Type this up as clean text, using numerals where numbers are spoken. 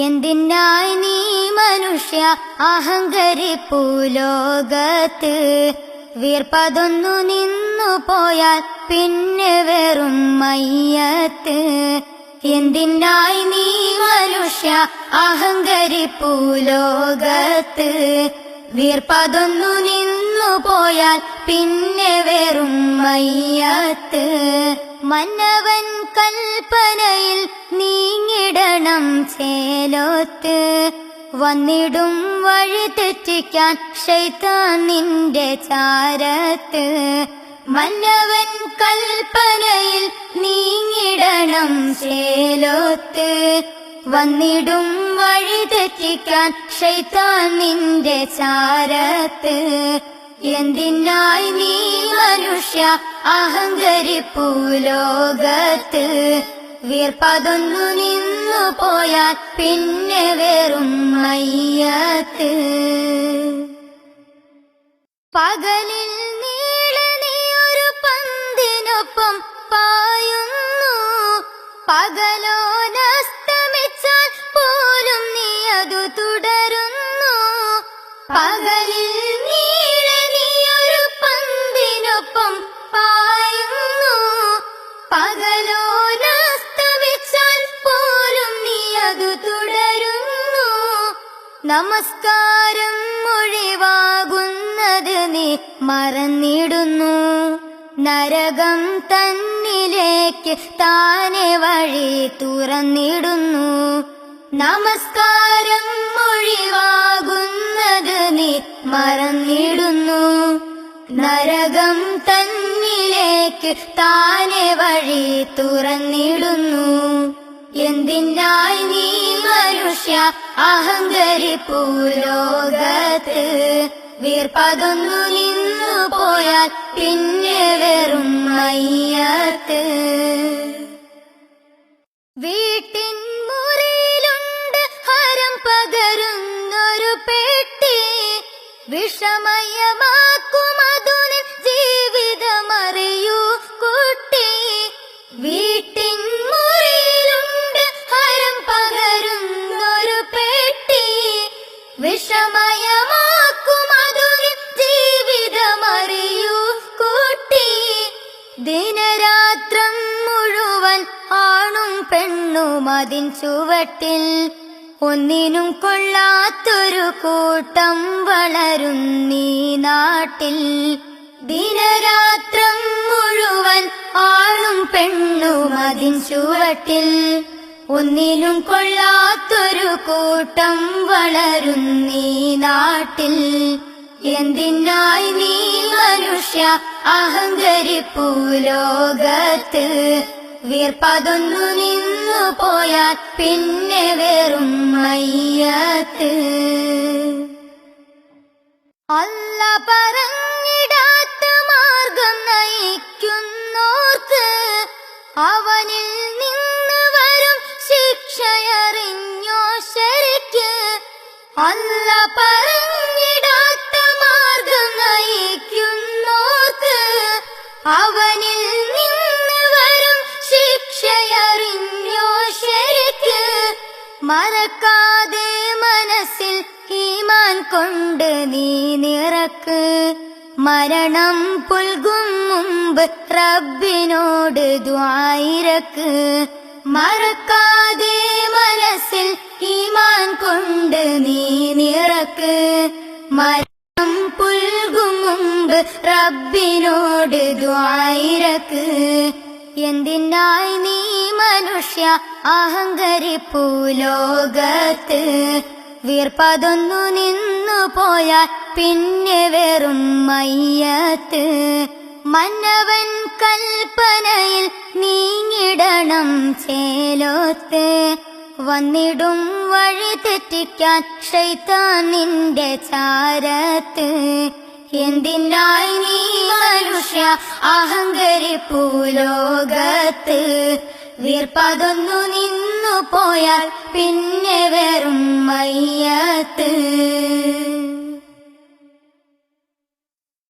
എന്തിനായി നീ മനുഷ്യ അഹങ്കരിപ്പൂ ലോകത്ത്? വീർപ്പതൊന്നു നിന്നു പോയാൽ പിന്നെ വെറും മയ്യത്ത്. എന്തിനായി നീ മനുഷ്യ അഹങ്കരിപ്പൂ ലോകത്ത്? വീർപ്പതൊന്നു നിന്നു പോയാൽ പിന്നെ വെറും മയ്യത്ത്. മന്നവൻ കൽപ്പനയിൽ നീങ്ങിടണം ചേലോത്ത്. വന്നിടും വഴി തെറ്റിക്കാൻ ശൈത്താൻ നിന്റെ ചാരത്ത്. മന്നവൻ കൽപ്പനയിൽ നീങ്ങിടണം ചേലോത്ത്. വന്നിടും വഴി തെറ്റിക്കാൻ ശൈത്താൻ നിന്റെ ചാരത്ത്. എന്തിനായി നീ മനുഷ്യ അഹങ്കരിപ്പൂ ലോകത്ത്? വീർപ്പതൊന്നു നിന്നു പോയാൽ പിന്നെ വെറും മയ്യത്ത്. പകലിൽ നീളെ നീയൊരു പന്തിനൊപ്പം പായുന്നു. പകലോനസ്തമിച്ചാൽ പോലും നീ അതു തുടരുന്നു. പകലിൽ നീളെ നീയൊരു പന്തിനൊപ്പം പായുന്നു. പകലോനസ്തമിച്ചാൽ പോലും നീ അതു തുടരുന്നു. നമസ്കാരം ഒഴിവാകുന്നത് നീ മറന്നിടുന്നു. നരകം തന്നിലേക്ക് താനെ വഴി തുറന്നിടുന്നു. നമസ്കാരം ഒഴിവാകുന്നത് നീ മറന്നിടുന്നു. നരകം തന്നിലേക്ക് താനെ വഴി തുറന്നിടുന്നു. എന്തിനായി നീ മനുഷ്യ അഹങ്കരിപ്പൂ ലോകത്ത്? വീർപ്പതൊന്നു നിന്നു പോയാൽ പിന്നെ വെറും മയ്യത്ത്. വീട്ടിൻ മുറിയിലുണ്ട് ഹരം പകരുന്നൊരു പെട്ടി. വിഷമയമാക്കുമതുനെ ജീവിതമറിയൂ കുട്ടി. വീട്ടിൻ മുറിയിലുണ്ട് ഹരം പകരുന്നൊരു പെട്ടി. വിഷമയമാക്കുമതുനെ ജീവിതമറിയൂ കുട്ടി. ദിനരാത്രം മുഴുവൻ ആണും പെണ്ണും അതിൻ ചുവട്ടിൽ. ഒന്നിനും കൊള്ളാത്തൊരു കൂട്ടം വളരുന്നീ നാട്ടിൽ. ദിനരാത്രം മുഴുവൻ ആണും പെണ്ണും അതിൻ ചുവട്ടിൽ. ഒന്നിനും കൊള്ളാത്തൊരു കൂട്ടം വളരുന്നീ നാട്ടിൽ. എന്തിനായി നീ മനുഷ്യ അഹങ്കരിപ്പൂ ലോകത്ത്? വീർപ്പതൊന്നു നിന്നു പോയാൽ പിന്നെ വെറും മയ്യത്ത്. അല്ല പറഞ്ഞിടാത്ത മാർഗം നയിക്കുന്നോർക്ക് അവനിൽ നിന്ന് വരും ശിക്ഷയറിഞ്ഞോ ശരിക്ക്? അല്ല പറഞ്ഞിടാത്ത മാർഗം നയിക്കുന്നോർക്ക് അവനിൽ നിന്ന് വരും ശിക്ഷയറിഞ്ഞോ ശരിക്ക്? മറക്കാതെ മനസ്സിൽ ഈമാൻ കൊണ്ട് നീ നിറക്ക്. മരണം പുൽകും മുമ്പ് റബ്ബിനോട് ദുആയിരക്ക്. മറക്കാതെ മനസ്സിൽ ഈമാൻ കൊണ്ട് നീ നിറക്ക്. മരണം പുൽകും മുമ്പ് റബ്ബിനോട് ദുആയിരക്ക്. എന്തിനായി നീ മനുഷ്യ അഹങ്കരിപ്പൂ ലോകത്ത്? വീർപ്പതൊന്നു നിന്നു പോയാൽ പിന്നെ വെറും മയ്യത്ത്. മന്നവൻ കൽപ്പനയിൽ നീങ്ങിടണം ചേലോത്ത്. വന്നിടും വഴി തെറ്റിക്കാൻ ശൈത്താൻ നിന്റെ ചാരത്ത്. എന്തിനായി നീ മനുഷ്യ അഹങ്കരിപ്പൂ ലോകത്ത്? വീർപ്പതൊന്നു നിന്നു പോയാൽ പിന്നെ വെറും മയ്യത്ത്.